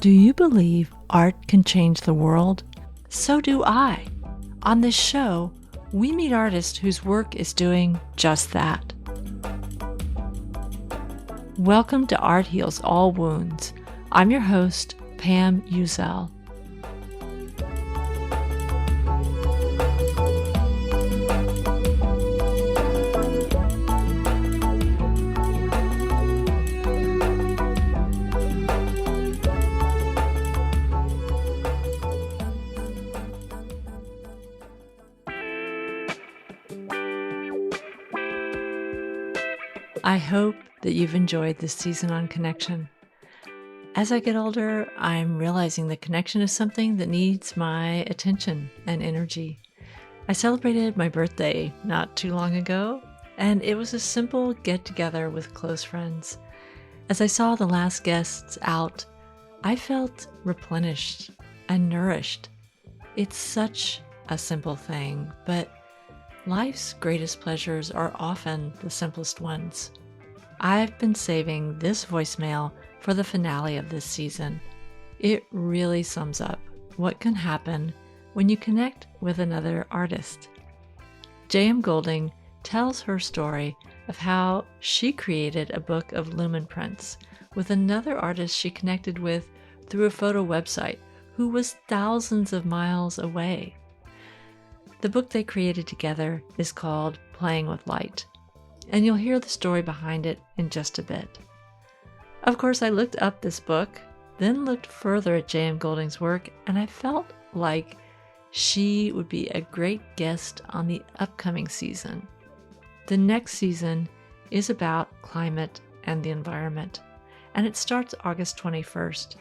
Do you believe art can change the world? So do I. On this show, we meet artists whose work is doing just that. Welcome to Art Heals All Wounds. I'm your host, Pam Uzel. I hope that you've enjoyed this season on connection. As I get older, I'm realizing that connection is something that needs my attention and energy. I celebrated my birthday not too long ago, and it was a simple get-together with close friends. As I saw the last guests out, I felt replenished and nourished. It's such a simple thing, but life's greatest pleasures are often the simplest ones. I've been saving this voicemail for the finale of this season. It really sums up what can happen when you connect with another artist. J.M. Golding tells her story of how she created a book of Lumen Prints with another artist she connected with through a photo website who was thousands of miles away. The book they created together is called Playing with Light, and you'll hear the story behind it in just a bit. Of course, I looked up this book, then looked further at J.M. Golding's work, and I felt like she would be a great guest on the upcoming season. The next season is about climate and the environment, and it starts August 21st.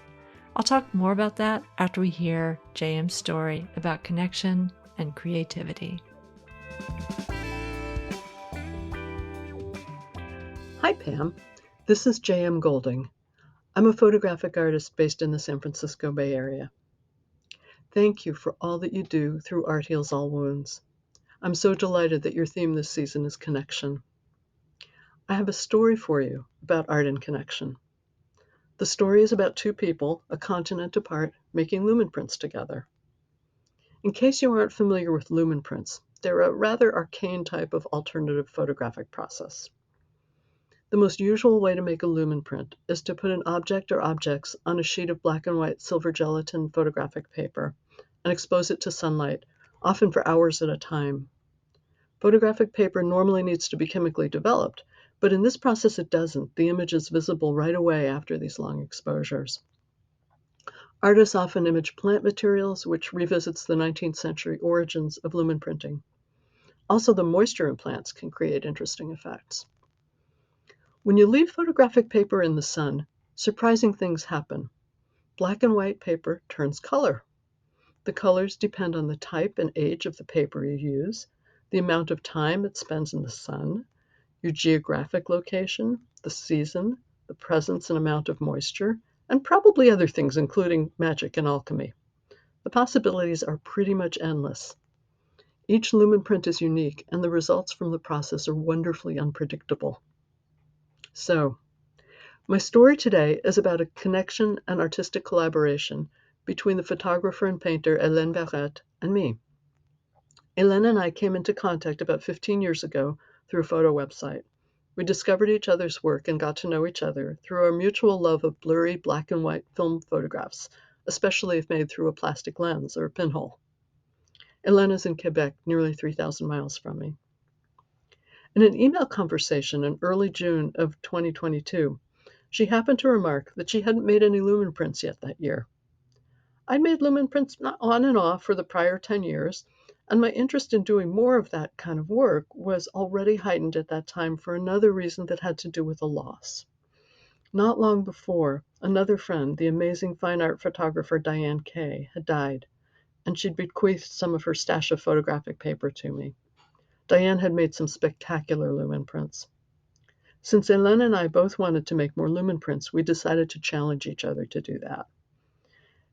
I'll talk more about that after we hear J.M.'s story about connection and creativity. Hi, Pam. This is J.M. Golding. I'm a photographic artist based in the San Francisco Bay Area. Thank you for all that you do through Art Heals All Wounds. I'm so delighted that your theme this season is connection. I have a story for you about art and connection. The story is about two people, a continent apart, making lumen prints together. In case you aren't familiar with lumen prints, they're a rather arcane type of alternative photographic process. The most usual way to make a lumen print is to put an object or objects on a sheet of black and white silver gelatin photographic paper and expose it to sunlight, often for hours at a time. Photographic paper normally needs to be chemically developed, but in this process it doesn't. The image is visible right away after these long exposures. Artists often image plant materials, which revisits the 19th century origins of lumen printing. Also, the moisture in plants can create interesting effects. When you leave photographic paper in the sun, surprising things happen. Black and white paper turns color. The colors depend on the type and age of the paper you use, the amount of time it spends in the sun, your geographic location, the season, the presence and amount of moisture, and probably other things, including magic and alchemy. The possibilities are pretty much endless. Each lumen print is unique, and the results from the process are wonderfully unpredictable. So, my story today is about a connection and artistic collaboration between the photographer and painter Hélène Barrette and me. Hélène and I came into contact about 15 years ago through a photo website. We discovered each other's work and got to know each other through our mutual love of blurry black and white film photographs, especially if made through a plastic lens or a pinhole. Hélène is in Quebec, nearly 3,000 miles from me. In an email conversation in early June of 2022, she happened to remark that she hadn't made any lumen prints yet that year. I'd made lumen prints on and off for the prior 10 years, and my interest in doing more of that kind of work was already heightened at that time for another reason that had to do with a loss. Not long before, another friend, the amazing fine art photographer Diane Kay, had died, and she'd bequeathed some of her stash of photographic paper to me. Diane had made some spectacular lumen prints. Since Hélène and I both wanted to make more lumen prints, we decided to challenge each other to do that.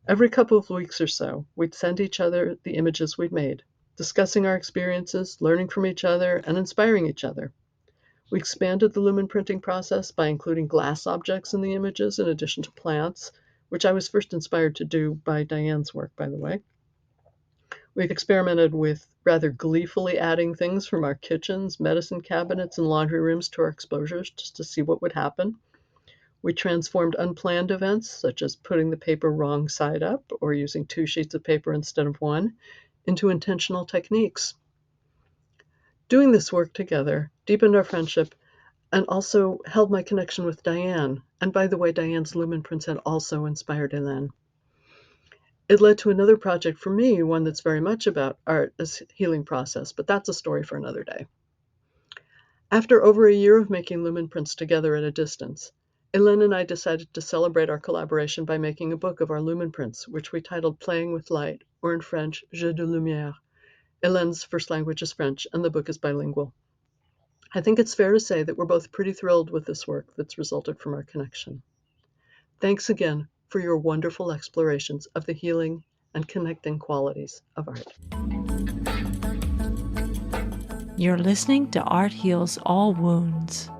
Every couple of weeks or so, we'd send each other the images we'd made, discussing our experiences, learning from each other, and inspiring each other. We expanded the lumen printing process by including glass objects in the images in addition to plants, which I was first inspired to do by Diane's work, by the way. We've experimented with rather gleefully adding things from our kitchens, medicine cabinets, and laundry rooms to our exposures just to see what would happen. We transformed unplanned events, such as putting the paper wrong side up or using 2 sheets of paper instead of 1, into intentional techniques. Doing this work together deepened our friendship and also held my connection with Diane. And by the way, Diane's lumen prints had also inspired Hélène. It led to another project for me, one that's very much about art as healing process, but that's a story for another day. After over a year of making lumen prints together at a distance, Hélène and I decided to celebrate our collaboration by making a book of our lumen prints, which we titled Playing with Light, or in French, Jeux de lumière. Hélène's first language is French, and the book is bilingual. I think it's fair to say that we're both pretty thrilled with this work that's resulted from our connection. Thanks again for your wonderful explorations of the healing and connecting qualities of art. You're listening to Art Heals All Wounds.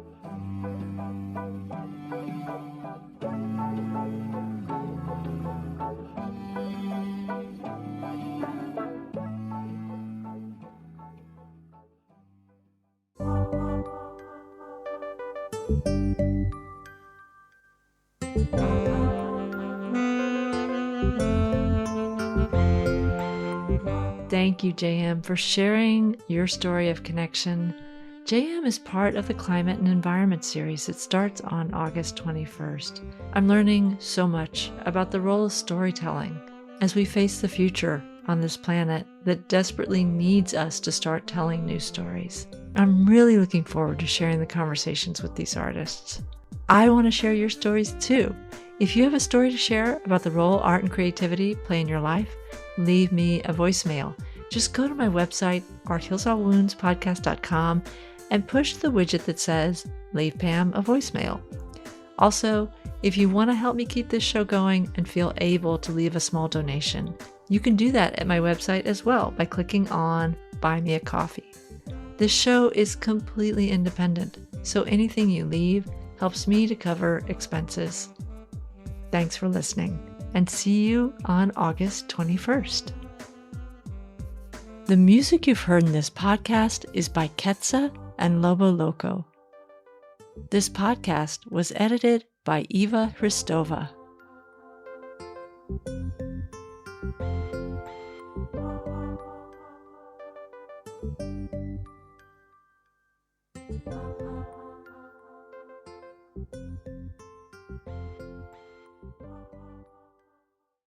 Thank you, JM, for sharing your story of connection. JM is part of the Climate and Environment series that starts on August 21st. I'm learning so much about the role of storytelling as we face the future on this planet that desperately needs us to start telling new stories. I'm really looking forward to sharing the conversations with these artists. I want to share your stories too. If you have a story to share about the role art and creativity play in your life, leave me a voicemail. Just go to my website, arthealsallwoundspodcast.com, and push the widget that says, Leave Pam a voicemail. Also, if you want to help me keep this show going and feel able to leave a small donation, you can do that at my website as well by clicking on Buy Me a Coffee. This show is completely independent, so anything you leave helps me to cover expenses. Thanks for listening, and see you on August 21st. The music you've heard in this podcast is by Ketsa and Lobo Loco. This podcast was edited by Eva Hristova.